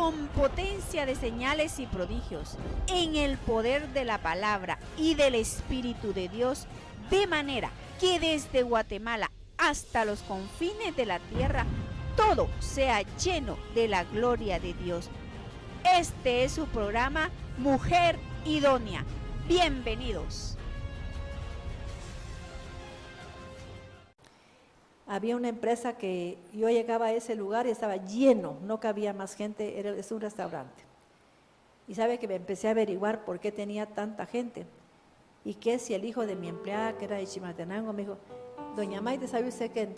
con potencia de señales y prodigios, en el poder de la palabra y del Espíritu de Dios, de manera que desde Guatemala hasta los confines de la tierra, todo sea lleno de la gloria de Dios. Este es su programa Mujer Idónea. Bienvenidos. Había una empresa que yo llegaba a ese lugar y estaba lleno, no cabía más gente, es un restaurante. Y sabe que me empecé a averiguar por qué tenía tanta gente. Y que si el hijo de mi empleada, que era de Chimaltenango, me dijo: doña Maite, ¿sabe usted que en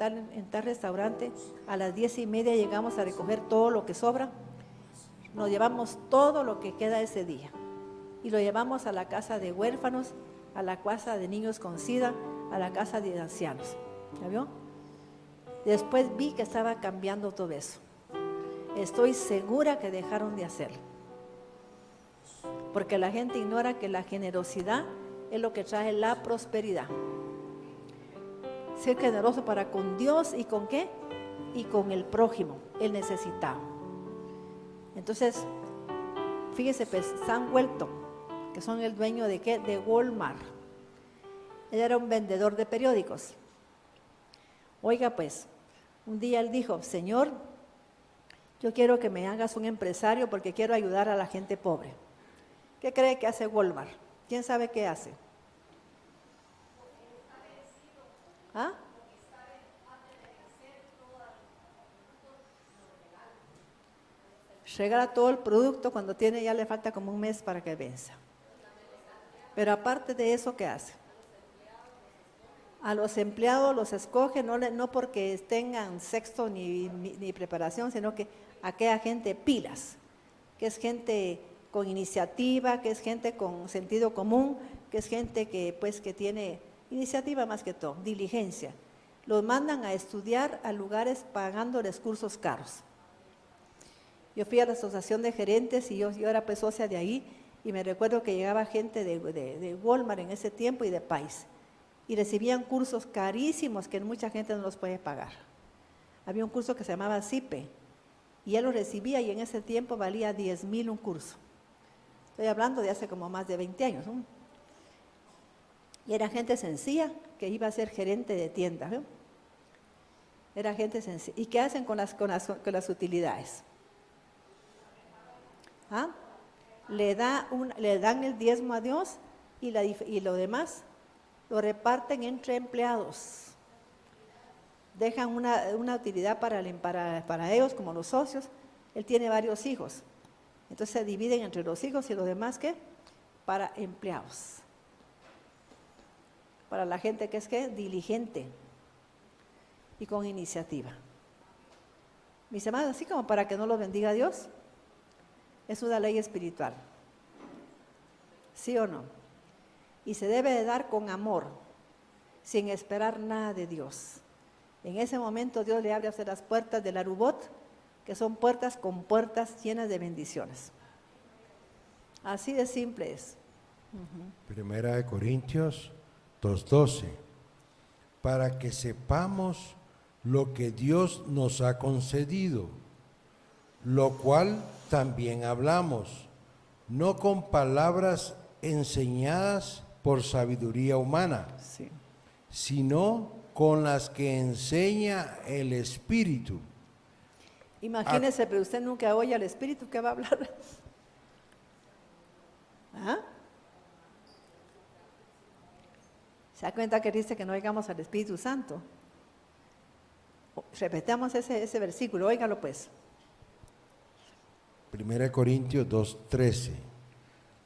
tal restaurante a las 10:30 llegamos a recoger todo lo que sobra? Nos llevamos todo lo que queda ese día. Y lo llevamos a la casa de huérfanos, a la casa de niños con SIDA, a la casa de ancianos. ¿Ya vio? Después vi que estaba cambiando todo eso. Estoy segura que dejaron de hacerlo. Porque la gente ignora que la generosidad es lo que trae la prosperidad. Ser generoso para con Dios y con ¿qué? Y con el prójimo, el necesitado. Entonces, fíjese, pues, Sam Welton, que son el dueño de ¿qué? De Walmart. Él era un vendedor de periódicos. Oiga, pues, un día él dijo: Señor, yo quiero que me hagas un empresario porque quiero ayudar a la gente pobre. ¿Qué cree que hace Walmart? ¿Quién sabe qué hace? ¿Ah? Regala todo el producto cuando tiene, ya le falta como un mes para que venza. Pero aparte de eso, ¿qué hace? A los empleados los escoge, no porque tengan sexo ni preparación, sino que aquella gente pilas, que es gente con iniciativa, que es gente con sentido común, que es gente que tiene iniciativa más que todo, diligencia. Los mandan a estudiar a lugares pagándoles cursos caros. Yo fui a la asociación de gerentes y yo era pues socia de ahí, y me recuerdo que llegaba gente de Walmart en ese tiempo y de país. Y recibían cursos carísimos que mucha gente no los puede pagar. Había un curso que se llamaba CIPE, y él lo recibía y en ese tiempo valía 10,000 un curso. Estoy hablando de hace como más de 20 años, ¿no? Y era gente sencilla que iba a ser gerente de tienda, ¿no? Era gente sencilla. ¿Y qué hacen con las utilidades? ¿Ah? Le dan el diezmo a Dios y lo demás lo reparten entre empleados. Dejan una utilidad para ellos, como los socios. Él tiene varios hijos. Entonces se dividen entre los hijos y los demás, ¿qué? Para empleados. Para la gente que es, ¿qué? Diligente y con iniciativa. Mis hermanos, así como para que no los bendiga Dios, es una ley espiritual. ¿Sí o no? Y se debe de dar con amor, sin esperar nada de Dios. En ese momento Dios le abre a usted las puertas del Arubot, que son puertas con puertas llenas de bendiciones. Así de simple es. Primera de Corintios 2:12, para que sepamos lo que Dios nos ha concedido, lo cual también hablamos, no con palabras enseñadas por sabiduría humana, Sí. sino con las que enseña el Espíritu. Imagínese, pero usted nunca oye al Espíritu que va a hablar. ¿Ah? ¿Se da cuenta que dice que no oigamos al Espíritu Santo? Repetamos ese versículo, óigalo pues. Primera de Corintios 2:13,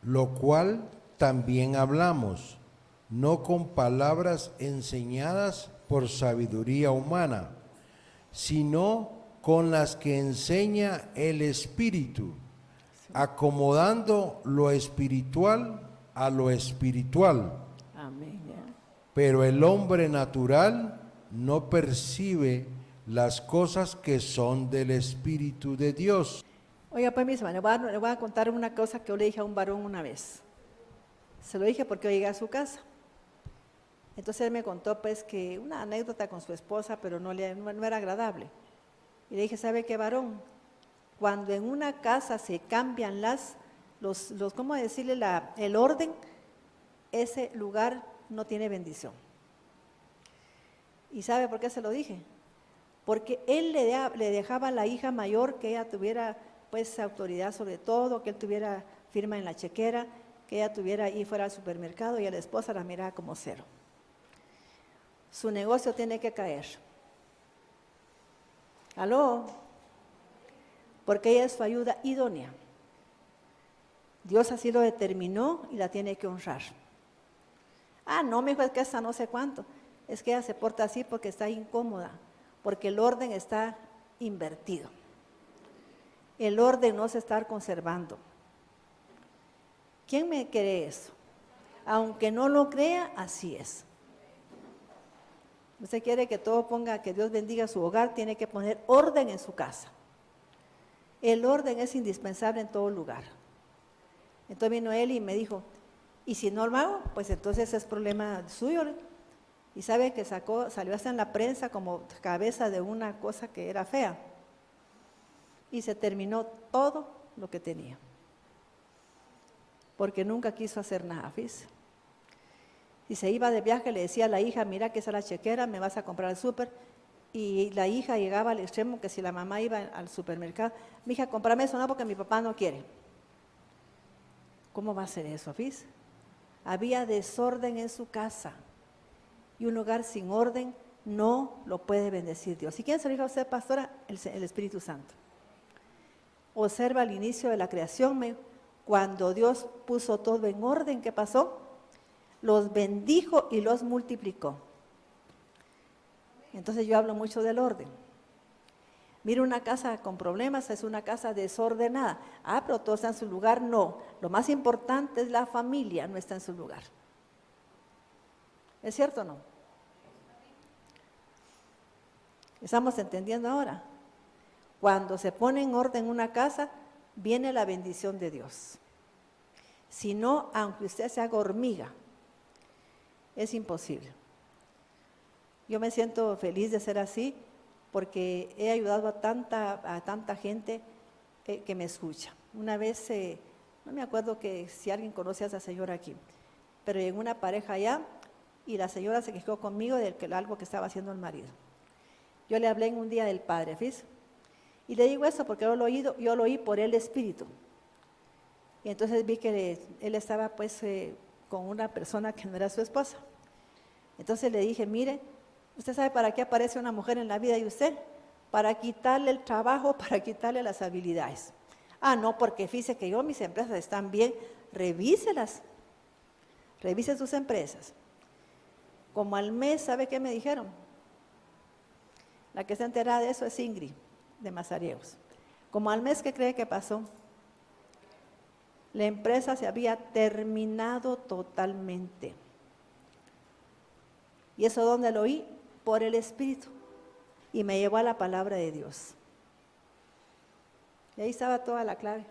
lo cual también hablamos, no con palabras enseñadas por sabiduría humana, sino con las que enseña el Espíritu, acomodando lo espiritual a lo espiritual. Amén. Ya. Pero el hombre natural no percibe las cosas que son del Espíritu de Dios. Oiga, pues mis hermanos, le voy a contar una cosa que yo le dije a un varón una vez. Se lo dije porque yo llegué a su casa. Entonces él me contó pues que una anécdota con su esposa, pero no era agradable. Y le dije: ¿sabe qué, varón? Cuando en una casa se cambian ¿cómo decirle? El orden, ese lugar no tiene bendición. ¿Y sabe por qué se lo dije? Porque él le dejaba a la hija mayor que ella tuviera pues autoridad sobre todo, que él tuviera firma en la chequera, que ella tuviera y fuera al supermercado, y a la esposa la miraba como cero. Su negocio tiene que caer. ¿Aló? Porque ella es su ayuda idónea. Dios así lo determinó y la tiene que honrar. No, me dijo, es que esa no sé cuánto. Es que ella se porta así porque está incómoda, porque el orden está invertido. El orden no se está conservando. ¿Quién me cree eso? Aunque no lo crea, así es. Usted quiere que todo ponga, que Dios bendiga su hogar, tiene que poner orden en su casa. El orden es indispensable en todo lugar. Entonces vino él y me dijo, ¿y si no lo hago? Pues entonces es problema suyo. Y sabe que salió hasta en la prensa como cabeza de una cosa que era fea. Y se terminó todo lo que tenía. Porque nunca quiso hacer nada, fíjese. Y se iba de viaje, le decía a la hija, mira que esa es la chequera, me vas a comprar al súper. Y la hija llegaba al extremo que si la mamá iba al supermercado, mi hija, cómprame eso, no, porque mi papá no quiere. ¿Cómo va a ser eso, fíjese? Había desorden en su casa. Y un hogar sin orden no lo puede bendecir Dios. ¿Y quién se lo dijo a usted, pastora? El Espíritu Santo. Observa el inicio de la creación, cuando Dios puso todo en orden, ¿qué pasó? Los bendijo y los multiplicó. Entonces yo hablo mucho del orden. Mira, una casa con problemas es una casa desordenada. Pero todo está en su lugar. No, lo más importante es la familia, no está en su lugar. ¿Es cierto o no? ¿Estamos entendiendo ahora? Cuando se pone en orden una casa, viene la bendición de Dios. Si no, aunque usted se haga hormiga, es imposible. Yo me siento feliz de ser así porque he ayudado a tanta gente que me escucha. Una vez, no me acuerdo que si alguien conoce a esa señora aquí, pero llegó una pareja allá y la señora se quejó conmigo de algo que estaba haciendo el marido. Yo le hablé en un día del Padre, ¿fíjese? Y le digo eso porque yo lo oí por el Espíritu. Y entonces vi que él estaba pues con una persona que no era su esposa. Entonces le dije, mire, ¿usted sabe para qué aparece una mujer en la vida de usted? Para quitarle el trabajo, para quitarle las habilidades. No, porque fíjese que mis empresas están bien, revíselas. Revise sus empresas. Como al mes, ¿sabe qué me dijeron? La que está enterada de eso es Ingrid, de Mazariegos. Como al mes, ¿qué cree que pasó? La empresa se había terminado totalmente. ¿Y eso dónde lo oí? Por el Espíritu. Y me llevó a la palabra de Dios. Y ahí estaba toda la clave.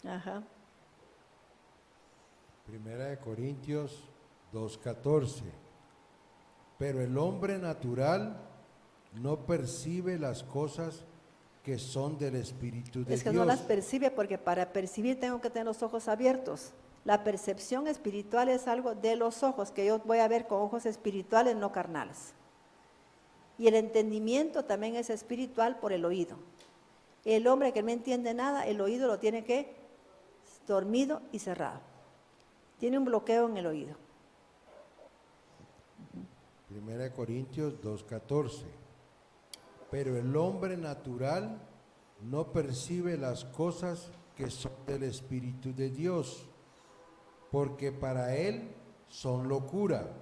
Ajá. Primera de Corintios 2:14. Pero el hombre natural no percibe las cosas que son del Espíritu de Dios. Es que no las percibe porque para percibir tengo que tener los ojos abiertos. La percepción espiritual es algo de los ojos, que yo voy a ver con ojos espirituales, no carnales. Y el entendimiento también es espiritual por el oído. El hombre que no entiende nada, el oído lo tiene que dormido y cerrado. Tiene un bloqueo en el oído. Primera de Corintios 2:14. Pero el hombre natural no percibe las cosas que son del Espíritu de Dios, porque para él son locura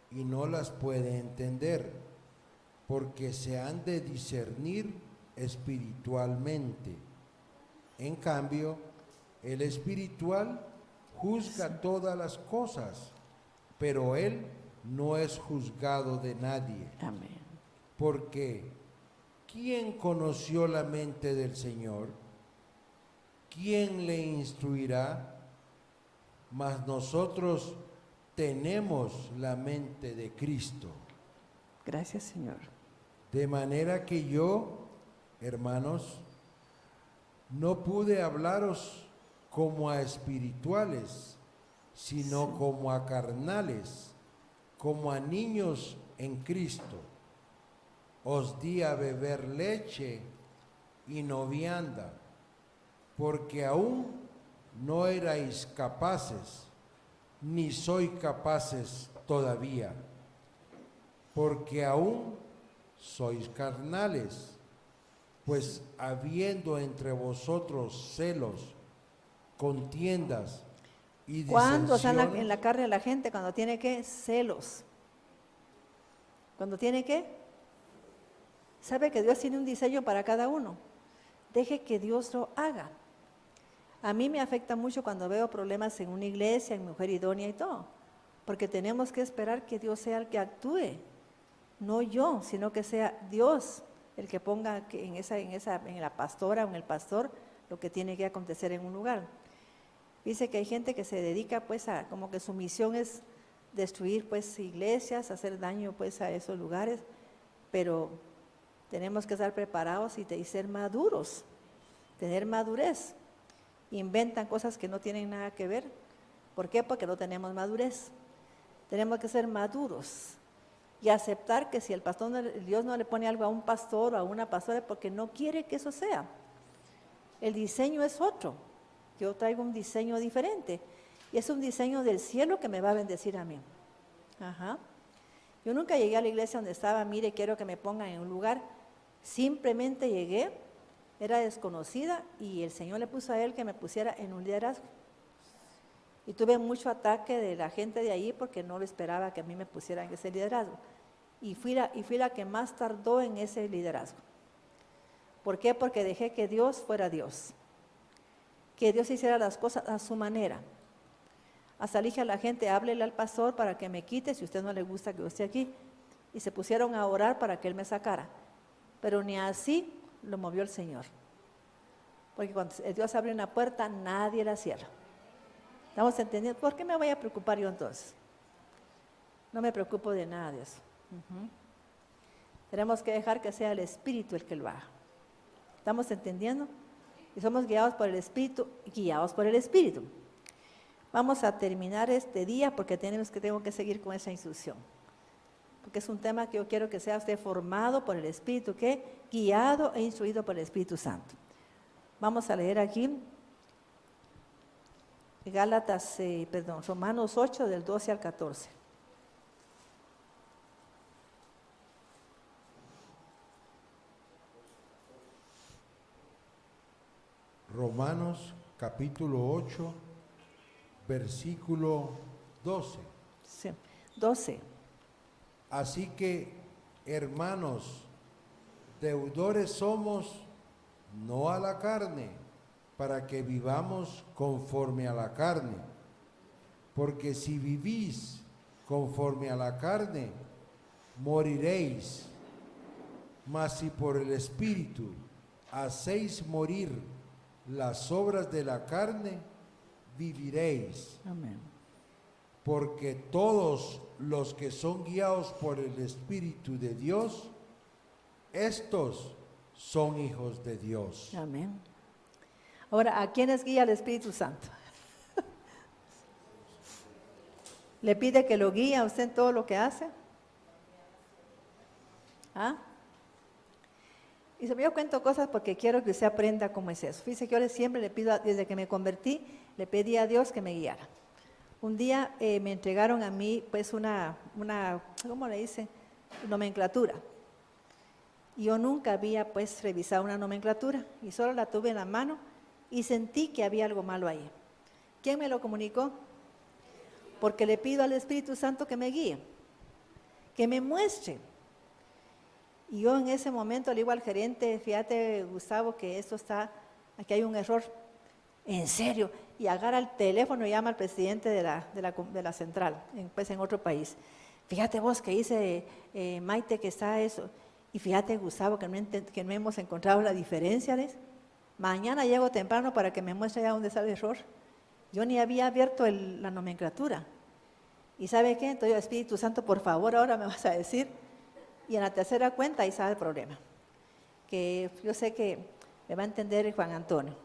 y no las puede entender, porque se han de discernir espiritualmente. En cambio, el espiritual juzga todas las cosas, pero él no es juzgado de nadie. Amén. Porque ¿quién conoció la mente del Señor? ¿Quién le instruirá? Mas nosotros tenemos la mente de Cristo. Gracias, Señor. De manera que yo, hermanos, no pude hablaros como a espirituales, sino como a carnales, como a niños en Cristo. Os di a beber leche y no vianda, porque aún no erais capaces, ni sois capaces todavía, porque aún sois carnales, pues habiendo entre vosotros celos, contiendas y ¿Cuándo está en disensiones, la carne de la gente? Cuando tiene que celos. Cuando tiene que, sabe que Dios tiene un diseño para cada uno. Deje que Dios lo haga. A mí me afecta mucho cuando veo problemas en una iglesia, en Mujer Idónea y todo, porque tenemos que esperar que Dios sea el que actúe, no yo, sino que sea Dios el que ponga en la pastora o en el pastor lo que tiene que acontecer en un lugar. Dice que hay gente que se dedica pues a, como que su misión es destruir pues iglesias, hacer daño pues a esos lugares, pero tenemos que estar preparados y ser maduros, tener madurez. Inventan cosas que no tienen nada que ver. ¿Por qué? Porque no tenemos madurez. Tenemos que ser maduros y aceptar que si Dios no le pone algo a un pastor o a una pastora es porque no quiere que eso sea. El diseño es otro. Yo traigo un diseño diferente y es un diseño del cielo que me va a bendecir a mí. Ajá. Yo nunca llegué a la iglesia donde estaba, mire, quiero que me pongan en un lugar. Simplemente llegué, era desconocida y el Señor le puso a él que me pusiera en un liderazgo. Y tuve mucho ataque de la gente de ahí porque no lo esperaba que a mí me pusieran en ese liderazgo. Y fui la que más tardó en ese liderazgo. ¿Por qué? Porque dejé que Dios fuera Dios. Que Dios hiciera las cosas a su manera. Hasta le dije a la gente, háblele al pastor para que me quite si a usted no le gusta que yo esté aquí. Y se pusieron a orar para que él me sacara. Pero ni así lo movió el Señor. Porque cuando Dios abre una puerta, nadie la cierra. ¿Estamos entendiendo? ¿Por qué me voy a preocupar yo entonces? No me preocupo de nada de eso. Tenemos que dejar que sea el Espíritu el que lo haga. ¿Estamos entendiendo? Y somos guiados por el Espíritu, guiados por el Espíritu. Vamos a terminar este día porque tengo que seguir con esa instrucción. Porque es un tema que yo quiero que sea usted formado por el Espíritu, que guiado e instruido por el Espíritu Santo. Vamos a leer aquí Romanos 8 del 12 al 14. Romanos capítulo 8, versículo 12. Sí, 12. Así que, hermanos, deudores somos, no a la carne, para que vivamos conforme a la carne. Porque si vivís conforme a la carne, moriréis. Mas si por el Espíritu hacéis morir las obras de la carne, viviréis. Amén. Porque todos los que son guiados por el Espíritu de Dios, estos son hijos de Dios. Amén. Ahora, ¿a quiénes guía el Espíritu Santo? ¿Le pide que lo guíe a usted en todo lo que hace? ¿Ah? Y yo cuento cosas porque quiero que usted aprenda cómo es eso. Fíjese que yo siempre le pido, desde que me convertí, le pedí a Dios que me guiara. Un día me entregaron a mí pues una ¿cómo le dicen? Nomenclatura. Y yo nunca había pues revisado una nomenclatura y solo la tuve en la mano y sentí que había algo malo ahí. ¿Quién me lo comunicó? Porque le pido al Espíritu Santo que me guíe, que me muestre. Y yo en ese momento le digo al gerente, fíjate Gustavo que aquí hay un error. ¿En serio? Y agarra el teléfono y llama al presidente de la central, en otro país. Fíjate vos que dice Maite que está eso. Y fíjate Gustavo que no hemos encontrado la diferencia. Mañana llego temprano para que me muestre ya dónde está el error. Yo ni había abierto la nomenclatura. ¿Y sabe qué? Entonces, Espíritu Santo, por favor, ahora me vas a decir. Y en la tercera cuenta ahí estaba el problema. que yo sé que me va a entender Juan Antonio,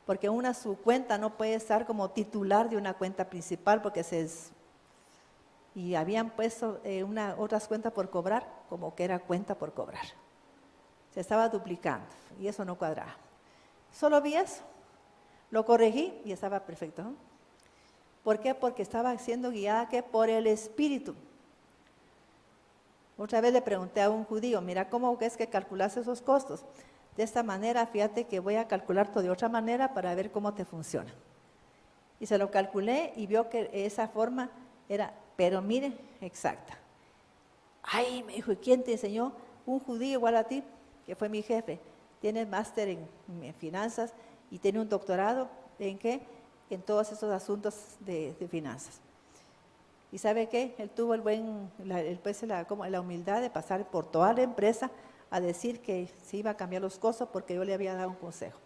porque su cuenta no puede estar como titular de una cuenta principal porque y habían puesto otras cuentas por cobrar como que era cuenta por cobrar. Se estaba duplicando y eso no cuadraba. Solo vi eso, lo corregí y estaba perfecto, ¿no? ¿Por qué? Porque estaba siendo guiada por el Espíritu. Otra vez le pregunté a un judío, mira, ¿cómo es que calculas esos costos? De esta manera, fíjate que voy a calcular todo de otra manera para ver cómo te funciona. Y se lo calculé y vio que esa forma era, pero mire, exacta. Ay, me dijo, ¿y quién te enseñó? Un judío igual a ti, que fue mi jefe. Tiene máster en finanzas y tiene un doctorado, ¿en qué? En todos esos asuntos de finanzas. ¿Y sabe qué? Él tuvo la humildad de pasar por toda la empresa a decir que se iba a cambiar los costos porque yo le había dado un consejo.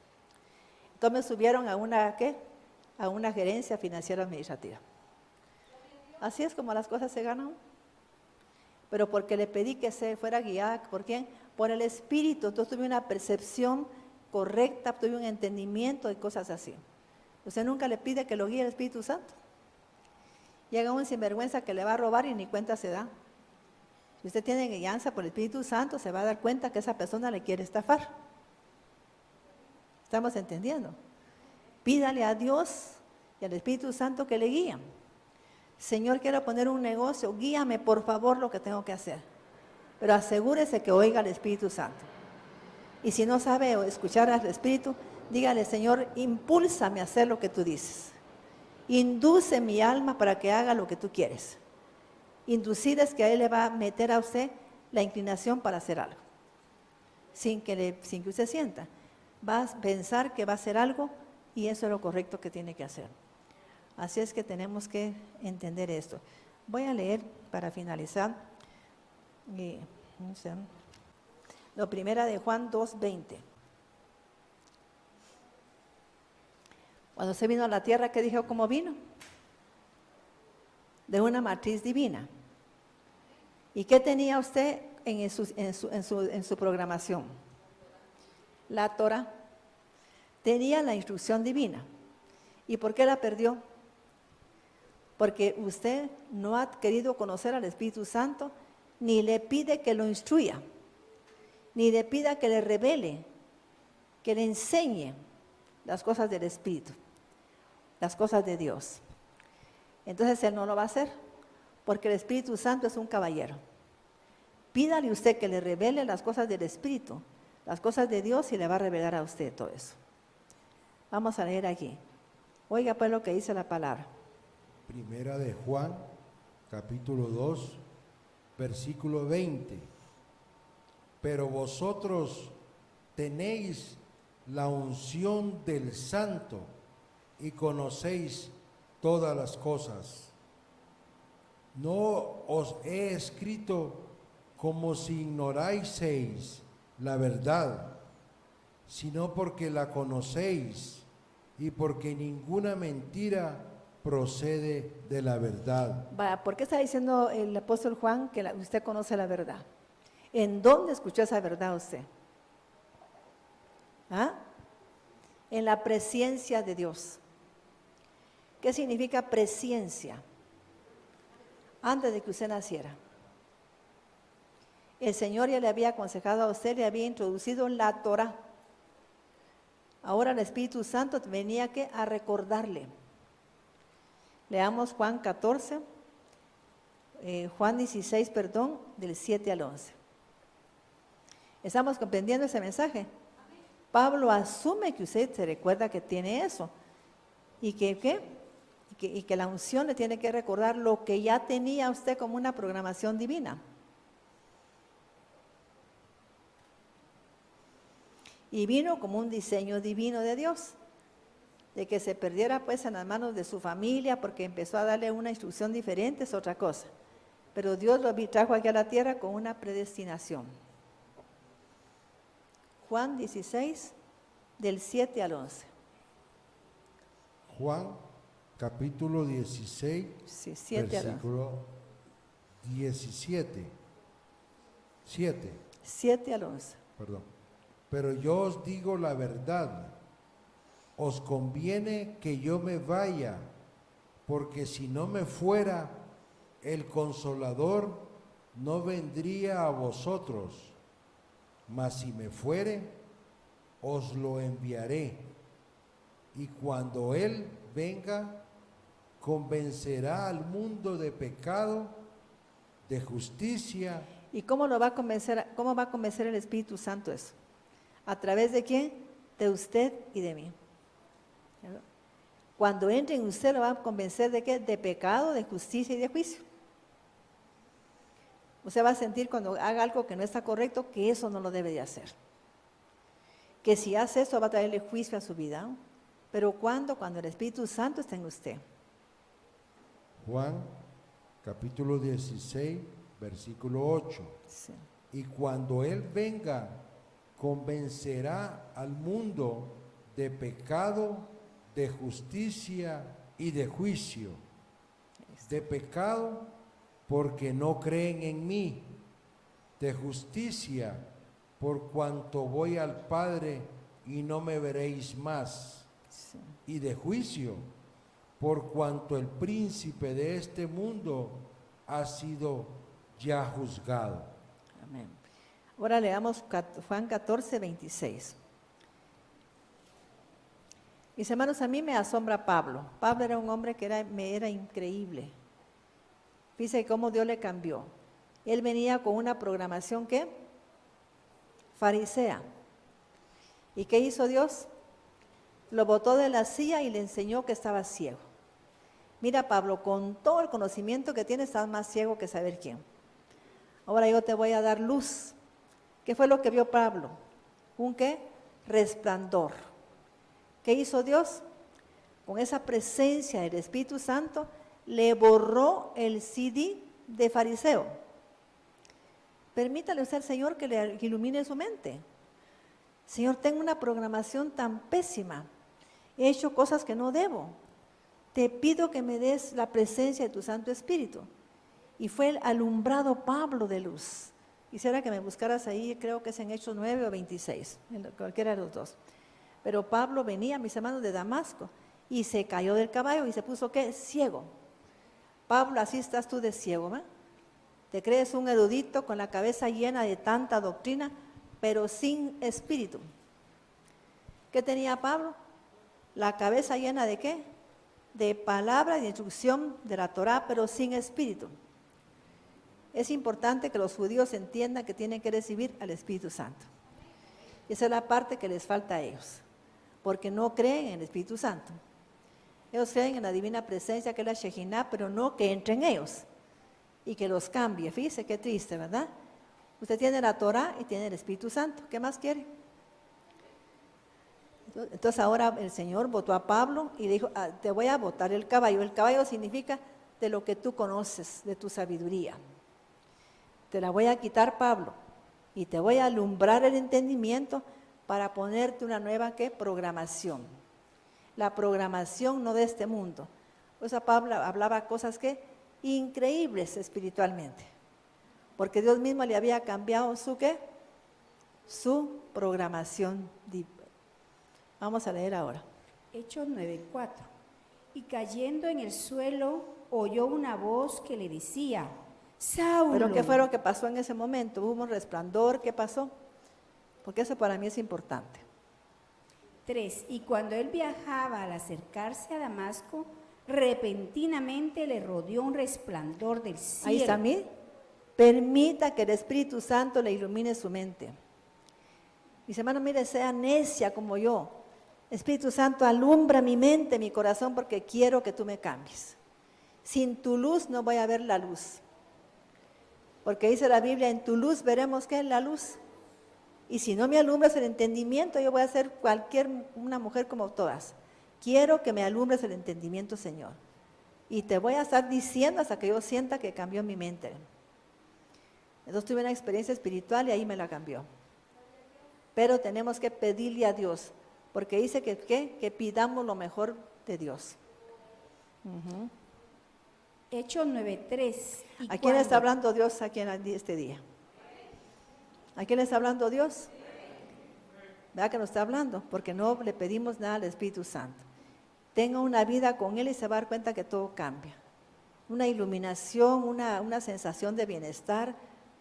Entonces me subieron a una gerencia financiera administrativa. Así es como las cosas se ganan. Pero porque le pedí que se fuera guiada, ¿por quién? Por el Espíritu. Entonces tuve una percepción correcta, tuve un entendimiento y cosas así. Usted nunca le pide que lo guíe el Espíritu Santo. Llega un sinvergüenza que le va a robar y ni cuenta se da. Si usted tiene guianza por el Espíritu Santo, se va a dar cuenta que esa persona le quiere estafar. ¿Estamos entendiendo? Pídale a Dios y al Espíritu Santo que le guíen. Señor, quiero poner un negocio, guíame por favor lo que tengo que hacer. Pero asegúrese que oiga al Espíritu Santo. Y si no sabe escuchar al Espíritu, dígale, Señor, impúlsame a hacer lo que tú dices. Induce mi alma para que haga lo que tú quieres. Inducir es que a él le va a meter a usted la inclinación para hacer algo. Sin que usted sienta. Va a pensar que va a hacer algo y eso es lo correcto que tiene que hacer. Así es que tenemos que entender esto. Voy a leer para finalizar. Lo primera de Juan 2:20. Cuando se vino a la tierra, ¿qué dijo cómo vino? De una matriz divina. ¿Y qué tenía usted en su programación? La Torah. Tenía la instrucción divina. ¿Y por qué la perdió? Porque usted no ha querido conocer al Espíritu Santo, ni le pide que lo instruya, ni le pida que le revele, que le enseñe las cosas del Espíritu, las cosas de Dios. Entonces él no lo va a hacer, porque el Espíritu Santo es un caballero. Pídale usted que le revele las cosas del Espíritu, las cosas de Dios, y le va a revelar a usted todo eso. Vamos a leer aquí. Oiga pues lo que dice la palabra. Primera de Juan, capítulo 2, versículo 20. Pero vosotros tenéis la unción del Santo y conocéis todas las cosas. No os he escrito como si ignoraseis la verdad, sino porque la conocéis y porque ninguna mentira procede de la verdad. ¿Por qué está diciendo el apóstol Juan que usted conoce la verdad? ¿En dónde escuchó esa verdad usted? ¿Ah? En la presencia de Dios. ¿Qué significa presencia? Antes de que usted naciera. El Señor ya le había aconsejado a usted, le había introducido la Torah. Ahora el Espíritu Santo venía a recordarle. Leamos Juan 14, Juan 16, del 7 al 11. ¿Estamos comprendiendo ese mensaje? Pablo asume que usted se recuerda que tiene eso y que la unción le tiene que recordar lo que ya tenía usted como una programación divina. Y vino como un diseño divino de Dios, de que se perdiera pues en las manos de su familia porque empezó a darle una instrucción diferente, es otra cosa. Pero Dios lo trajo aquí a la tierra con una predestinación. Juan 16, del 7 al 11. Juan, capítulo 16, sí, 7 versículo 17. 7 al 11. Perdón. Pero yo os digo la verdad, os conviene que yo me vaya, porque si no me fuera, el Consolador no vendría a vosotros, mas si me fuere, os lo enviaré. Y cuando Él venga, convencerá al mundo de pecado, de justicia. ¿Y cómo lo va a convencer? ¿Cómo va a convencer el Espíritu Santo eso? ¿A través de quién? De usted y de mí. Cuando entre en usted lo va a convencer de qué? De pecado, de justicia y de juicio. Usted va a sentir cuando haga algo que no está correcto que eso no lo debe de hacer. Que si hace eso va a traerle juicio a su vida, ¿no? Pero ¿cuándo? Cuando el Espíritu Santo está en usted. Juan capítulo 16, versículo 8. Sí. Y cuando Él venga, convencerá al mundo de pecado, de justicia y de juicio. De pecado, porque no creen en mí. De justicia, por cuanto voy al Padre y no me veréis más. Sí. Y de juicio, por cuanto el príncipe de este mundo ha sido ya juzgado. Amén. Ahora leamos Juan 14, 26. Mis hermanos, a mí me asombra Pablo. Pablo era un hombre que me era increíble. Fíjense cómo Dios le cambió. Él venía con una programación, ¿qué? Farisea. ¿Y qué hizo Dios? Lo botó de la silla y le enseñó que estaba ciego. Mira, Pablo, con todo el conocimiento que tienes, estás más ciego que saber quién. Ahora yo te voy a dar luz. ¿Qué fue lo que vio Pablo? ¿Un qué? Resplandor. ¿Qué hizo Dios? Con esa presencia del Espíritu Santo, le borró el CD de fariseo. Permítale usted al Señor que le ilumine su mente. Señor, tengo una programación tan pésima. He hecho cosas que no debo. Te pido que me des la presencia de tu Santo Espíritu. Y fue el alumbrado Pablo de luz. Quisiera que me buscaras ahí, creo que es en Hechos 9 o 26, en cualquiera de los dos. Pero Pablo venía, mis hermanos, de Damasco, y se cayó del caballo y se puso, ¿qué? Ciego. Pablo, así estás tú de ciego, ¿verdad? Te crees un erudito con la cabeza llena de tanta doctrina, pero sin espíritu. ¿Qué tenía Pablo? La cabeza llena de ¿qué? De palabra y de instrucción de la Torá, pero sin espíritu. Es importante que los judíos entiendan que tienen que recibir al Espíritu Santo. Esa es la parte que les falta a ellos, porque no creen en el Espíritu Santo. Ellos creen en la divina presencia que es la Shejinah, pero no que entre en ellos y que los cambie. Fíjese qué triste, ¿verdad? Usted tiene la Torah y tiene el Espíritu Santo. ¿Qué más quiere? Entonces ahora el Señor votó a Pablo y dijo, te voy a botar el caballo. El caballo significa de lo que tú conoces, de tu sabiduría. Te la voy a quitar, Pablo, y te voy a alumbrar el entendimiento para ponerte una nueva ¿qué? Programación. La programación no de este mundo. O sea, Pablo hablaba cosas que increíbles espiritualmente, porque Dios mismo le había cambiado su ¿qué? Su programación. Vamos a leer ahora. Hechos 9:4. Y cayendo en el suelo, oyó una voz que le decía, Saulo. ¿Pero qué fue lo que pasó en ese momento? ¿Hubo un resplandor? ¿Qué pasó? Porque eso para mí es importante. 3. Y cuando él viajaba al acercarse a Damasco, repentinamente le rodeó un resplandor del cielo. Ahí está, mí. Permita que el Espíritu Santo le ilumine su mente. Mis hermanos, mire, sea necia como yo. Espíritu Santo, alumbra mi mente, mi corazón, porque quiero que tú me cambies. Sin tu luz no voy a ver la luz. Porque dice la Biblia, en tu luz veremos qué es la luz. Y si no me alumbras el entendimiento, yo voy a ser una mujer como todas. Quiero que me alumbres el entendimiento, Señor. Y te voy a estar diciendo hasta que yo sienta que cambió mi mente. Entonces tuve una experiencia espiritual y ahí me la cambió. Pero tenemos que pedirle a Dios, porque dice que pidamos lo mejor de Dios. Hechos 9:3. ¿A quién está hablando Dios aquí en este día? ¿A quién está hablando Dios? ¿verdad que nos está hablando? Porque no le pedimos nada al Espíritu Santo. Tenga una vida con Él y se va a dar cuenta que todo cambia. Una iluminación, una sensación de bienestar,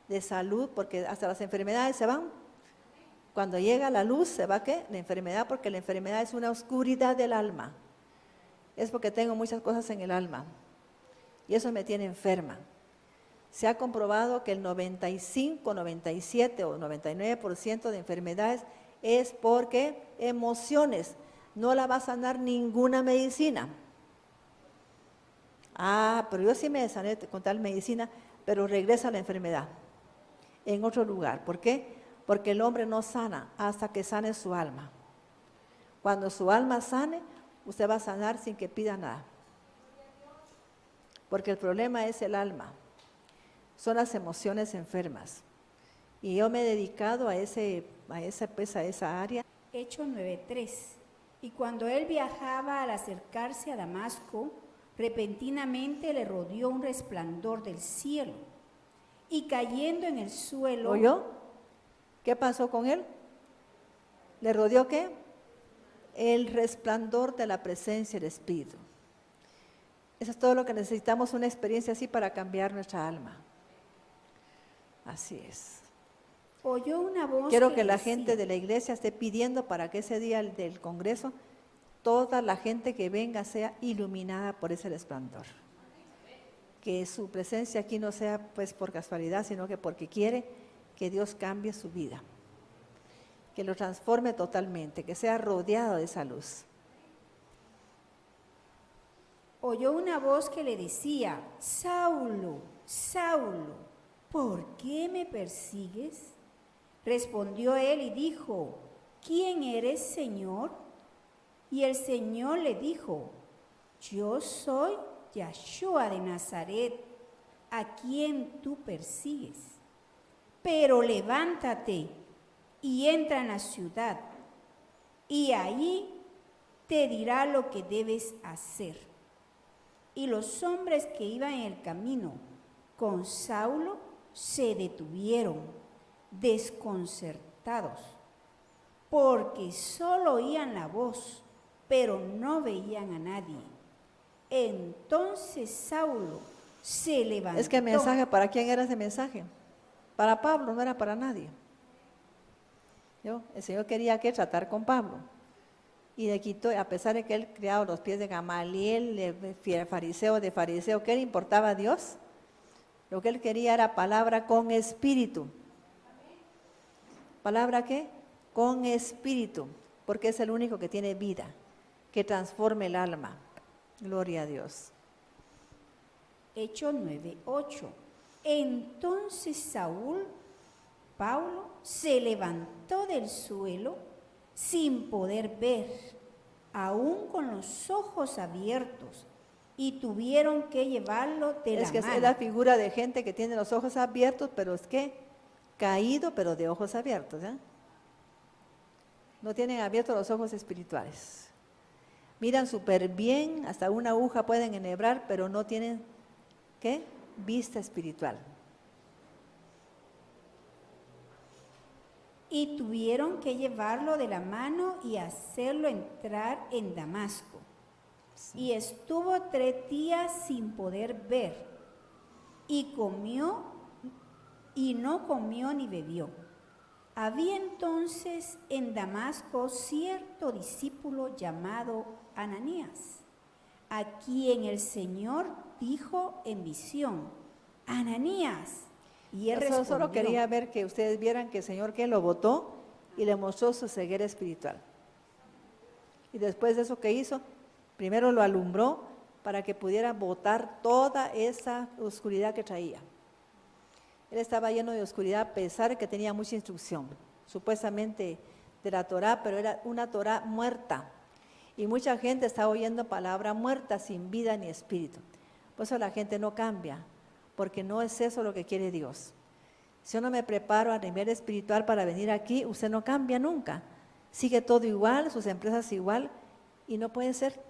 de salud, porque hasta las enfermedades se van. Cuando llega la luz, ¿se va qué? La enfermedad, porque la enfermedad es una oscuridad del alma. Es porque tengo muchas cosas en el alma y eso me tiene enferma. Se ha comprobado que el 95, 97 o 99% de enfermedades es porque emociones. No la va a sanar ninguna medicina. Pero yo sí me sané con tal medicina, pero regresa la enfermedad en otro lugar. ¿Por qué? Porque el hombre no sana hasta que sane su alma. Cuando su alma sane, usted va a sanar sin que pida nada. Porque el problema es el alma. Son las emociones enfermas. Y yo me he dedicado a esa área. Hechos 9:3. Y cuando él viajaba al acercarse a Damasco, repentinamente le rodeó un resplandor del cielo. Y cayendo en el suelo… ¿Oyó? ¿Qué pasó con él? ¿Le rodeó qué? El resplandor de la presencia del Espíritu. Eso es todo lo que necesitamos, una experiencia así para cambiar nuestra alma. Así es. Oyó una voz Quiero que le la decía, gente de la iglesia esté pidiendo para que ese día del congreso, toda la gente que venga sea iluminada por ese resplandor. Que su presencia aquí no sea pues por casualidad, sino que porque quiere que Dios cambie su vida. Que lo transforme totalmente, que sea rodeado de esa luz. oyó una voz que le decía, Saulo, Saulo, ¿por qué me persigues? Respondió él y dijo, ¿quién eres, Señor? Y el Señor le dijo, yo soy Yahshua de Nazaret, a quien tú persigues. Pero levántate y entra en la ciudad, y allí te dirá lo que debes hacer. Y los hombres que iban en el camino con Saulo se detuvieron, desconcertados, porque solo oían la voz, pero no veían a nadie. Entonces Saulo se levantó. Es que el mensaje, ¿para quién era ese mensaje? Para Pablo, no era para nadie. El Señor quería que tratar con Pablo. Y le quitó, a pesar de que él criaba los pies de Gamaliel, de fariseo, ¿qué le importaba a Dios? Lo que él quería era palabra con espíritu. ¿Palabra qué? Con espíritu, porque es el único que tiene vida, que transforma el alma. Gloria a Dios. Hechos 9:8. Entonces Paulo se levantó del suelo sin poder ver, aún con los ojos abiertos, y tuvieron que llevarlo de la mano. Es la figura de gente que tiene los ojos abiertos, pero es que caído, pero de ojos abiertos. No tienen abiertos los ojos espirituales. Miran súper bien, hasta una aguja pueden enhebrar, pero no tienen, ¿qué? Vista espiritual. Y tuvieron que llevarlo de la mano y hacerlo entrar en Damasco. Sí. Y estuvo 3 días sin poder ver, y no comió ni bebió. Había entonces en Damasco cierto discípulo llamado Ananías, a quien el Señor dijo en visión, Ananías. Y él respondió, solo quería ver que ustedes vieran que el Señor que lo botó y le mostró su ceguera espiritual. Y después de eso que hizo, primero lo alumbró para que pudiera botar toda esa oscuridad que traía. Él estaba lleno de oscuridad a pesar de que tenía mucha instrucción, supuestamente de la Torá, pero era una Torá muerta. Y mucha gente está oyendo palabra muerta, sin vida ni espíritu. Por eso la gente no cambia, porque no es eso lo que quiere Dios. Si yo no me preparo a nivel espiritual para venir aquí, usted no cambia nunca. Sigue todo igual, sus empresas igual, y no puede ser.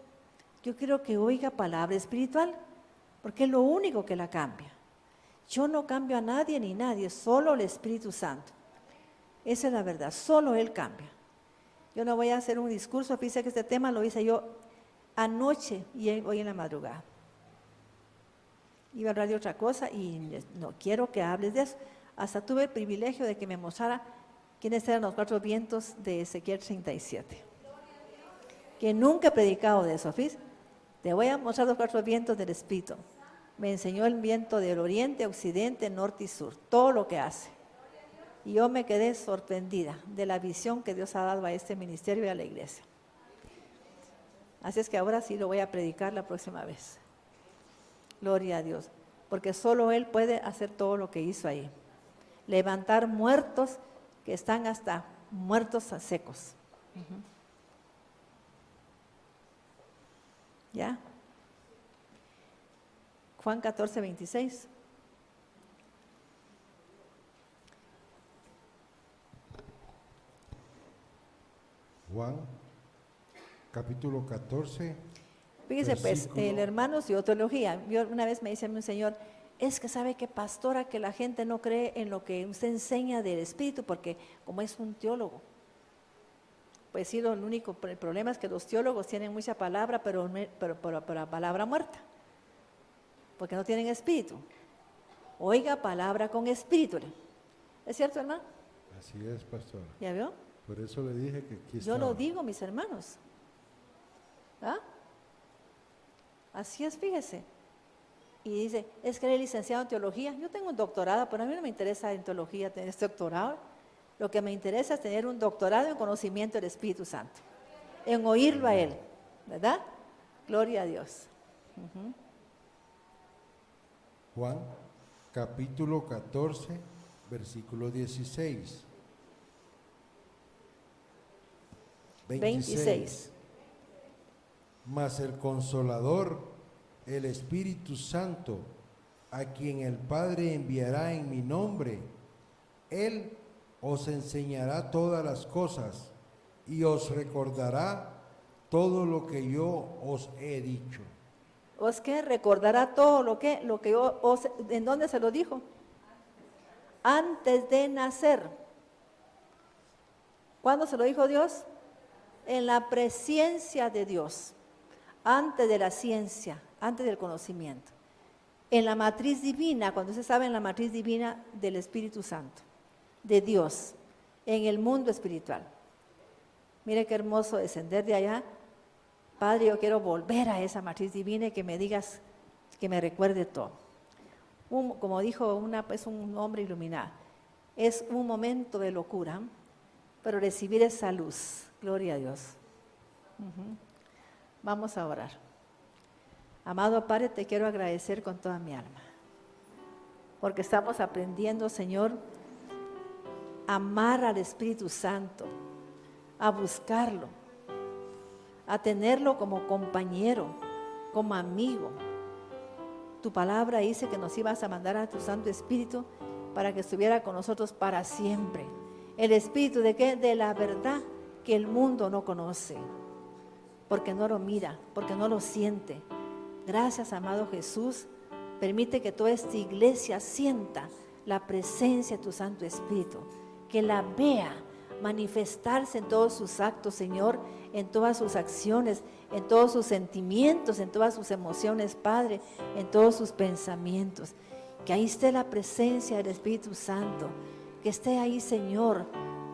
Yo quiero que oiga palabra espiritual, porque es lo único que la cambia. Yo no cambio a nadie ni nadie, solo el Espíritu Santo. Esa es la verdad, solo Él cambia. Yo no voy a hacer un discurso, fíjese que este tema lo hice yo anoche y hoy en la madrugada. Iba a hablar de otra cosa y no quiero que hables de eso. Hasta tuve el privilegio de que me mostrara quiénes eran los 4 vientos de Ezequiel 37. Que nunca he predicado de eso, ¿fíjese? Te voy a mostrar los 4 vientos del Espíritu. Me enseñó el viento del oriente, occidente, norte y sur, todo lo que hace. Y yo me quedé sorprendida de la visión que Dios ha dado a este ministerio y a la iglesia. Así es que ahora sí lo voy a predicar la próxima vez. Gloria a Dios. Porque solo Él puede hacer todo lo que hizo ahí. Levantar muertos que están hasta muertos secos. ¿Ya? Juan 14, 26. Juan, capítulo 14. Fíjese, pues, el hermano estudió teología. Yo, una vez me dice a mí un señor, es que sabe que pastora, que la gente no cree en lo que usted enseña del Espíritu, porque como es un teólogo. Pues sí, el problema es que los teólogos tienen mucha palabra, pero palabra muerta, porque no tienen espíritu. Oiga palabra con espíritu. ¿Es cierto, hermano? Así es, pastora. ¿Ya vio? Por eso le dije que aquí Yo estaba. lo digo, mis hermanos. ¿Ah? Así es, fíjese. Y dice, es que eres licenciado en teología. Yo tengo un doctorado, pero a mí no me interesa en teología tener este doctorado. Lo que me interesa es tener un doctorado en conocimiento del Espíritu Santo, en oírlo a Él, ¿verdad? Gloria a Dios. Juan, capítulo 14, versículo 16. 26. Mas el Consolador, el Espíritu Santo, a quien el Padre enviará en mi nombre, Él os enseñará todas las cosas y os recordará todo lo que yo os he dicho. ¿Os qué? Recordará todo lo que yo os... ¿En dónde se lo dijo? Antes de nacer. ¿Cuándo se lo dijo Dios? En la presencia de Dios, antes de la ciencia, antes del conocimiento. En la matriz divina, cuando se sabe en la matriz divina del Espíritu Santo, de Dios, en el mundo espiritual. Mire qué hermoso descender de allá. Padre, yo quiero volver a esa matriz divina y que me digas, que me recuerde todo. Como dijo un hombre iluminado, es un momento de locura, pero recibir esa luz. Gloria a Dios. Vamos a orar. Amado Padre, te quiero agradecer con toda mi alma, porque estamos aprendiendo, Señor, a amar al Espíritu Santo, a buscarlo, a tenerlo como compañero, como amigo. Tu palabra dice que nos ibas a mandar a tu Santo Espíritu para que estuviera con nosotros para siempre. ¿El Espíritu de qué? De la verdad que el mundo no conoce, porque no lo mira, porque no lo siente. Gracias, amado Jesús. Permite que toda esta iglesia sienta la presencia de tu Santo Espíritu, que la vea manifestarse en todos sus actos, Señor, en todas sus acciones, en todos sus sentimientos, en todas sus emociones, Padre, en todos sus pensamientos. Que ahí esté la presencia del Espíritu Santo, que esté ahí, Señor.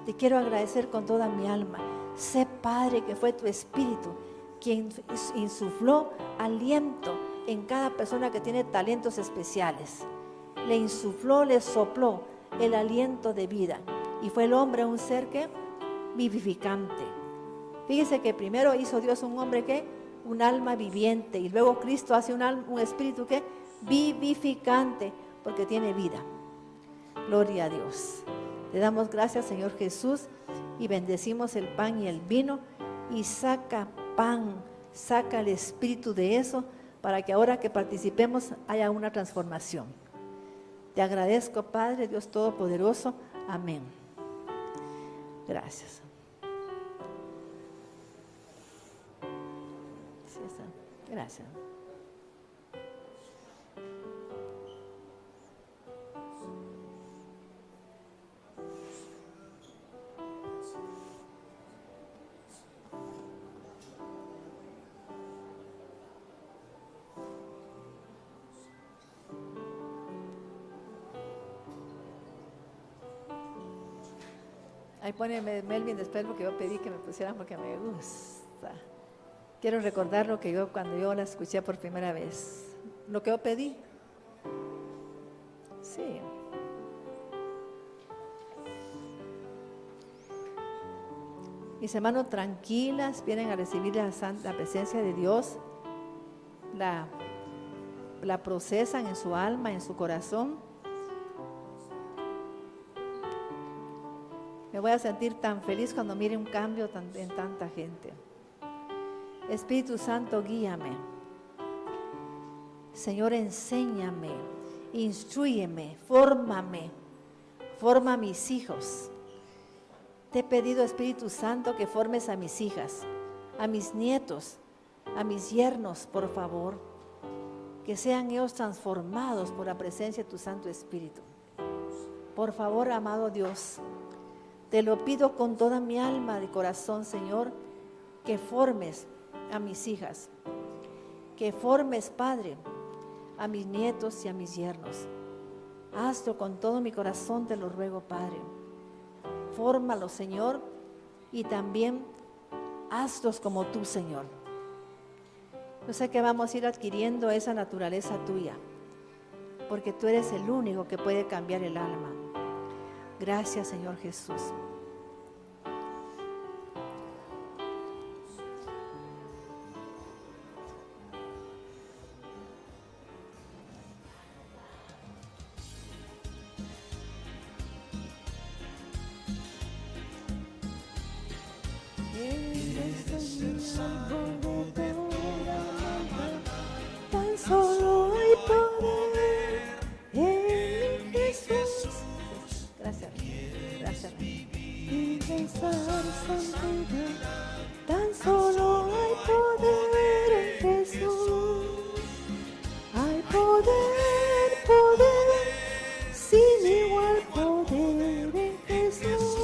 Te quiero agradecer con toda mi alma. Sé, Padre, que fue tu Espíritu quien insufló aliento en cada persona que tiene talentos especiales. Le insufló, le sopló el aliento de vida. Y fue el hombre un ser que vivificante. Fíjese que primero hizo Dios un hombre que un alma viviente, y luego Cristo hace un espíritu que vivificante, porque tiene vida. Gloria a Dios. Le damos gracias, Señor Jesús, y bendecimos el pan y el vino, y saca pan, saca el espíritu de eso, para que ahora que participemos haya una transformación. Te agradezco, Padre, Dios Todopoderoso. Amén. Gracias. Gracias. Ahí pone Melvin después lo que yo pedí que me pusieran porque me gusta. Quiero recordar lo que cuando yo la escuché por primera vez. Lo que yo pedí. Sí. Mis hermanos, tranquilas, vienen a recibir la presencia de Dios. La procesan en su alma, en su corazón. Me voy a sentir tan feliz cuando mire un cambio en tanta gente. Espíritu Santo, guíame. Señor, enséñame, instrúyeme, fórmame, forma a mis hijos. Te he pedido, Espíritu Santo, que formes a mis hijas, a mis nietos, a mis yernos, por favor. Que sean ellos transformados por la presencia de tu Santo Espíritu. Por favor, amado Dios, te lo pido con toda mi alma de corazón, Señor, que formes a mis hijas, que formes, Padre, a mis nietos y a mis yernos. Hazlo con todo mi corazón, te lo ruego, Padre. Fórmalos, Señor, y también hazlos como tú, Señor. Yo sé que vamos a ir adquiriendo esa naturaleza tuya, porque tú eres el único que puede cambiar el alma. Gracias, Señor Jesús. Tan solo hay poder en Jesús. Gracias, gracias. Y pensar santidad. Tan solo hay poder en Jesús. Hay poder, poder, sin igual poder en Jesús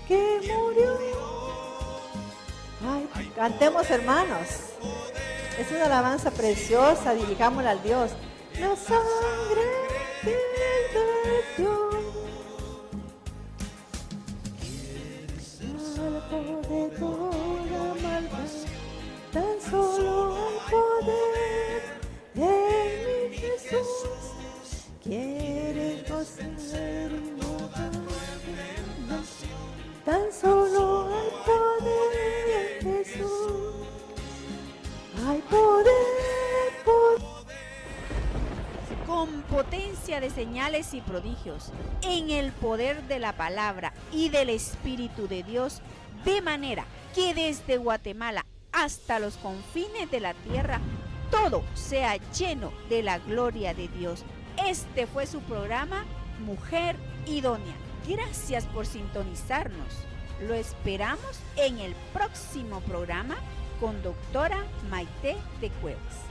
que murió. Ay, cantemos, hermanos. Es una alabanza preciosa, dirijámosla al Dios. La sangre que Él vertió, salvo de toda maldad. Tan solo hay poder en mi Jesús. Quieres gozar y no dar. Tan solo hay poder en Jesús. Hay poder, poder. Con potencia de señales y prodigios, en el poder de la palabra y del Espíritu de Dios, de manera que desde Guatemala hasta los confines de la tierra, todo sea lleno de la gloria de Dios. Este fue su programa, Mujer Idónea. Gracias por sintonizarnos. Lo esperamos en el próximo programa con doctora Maite de Cuevas.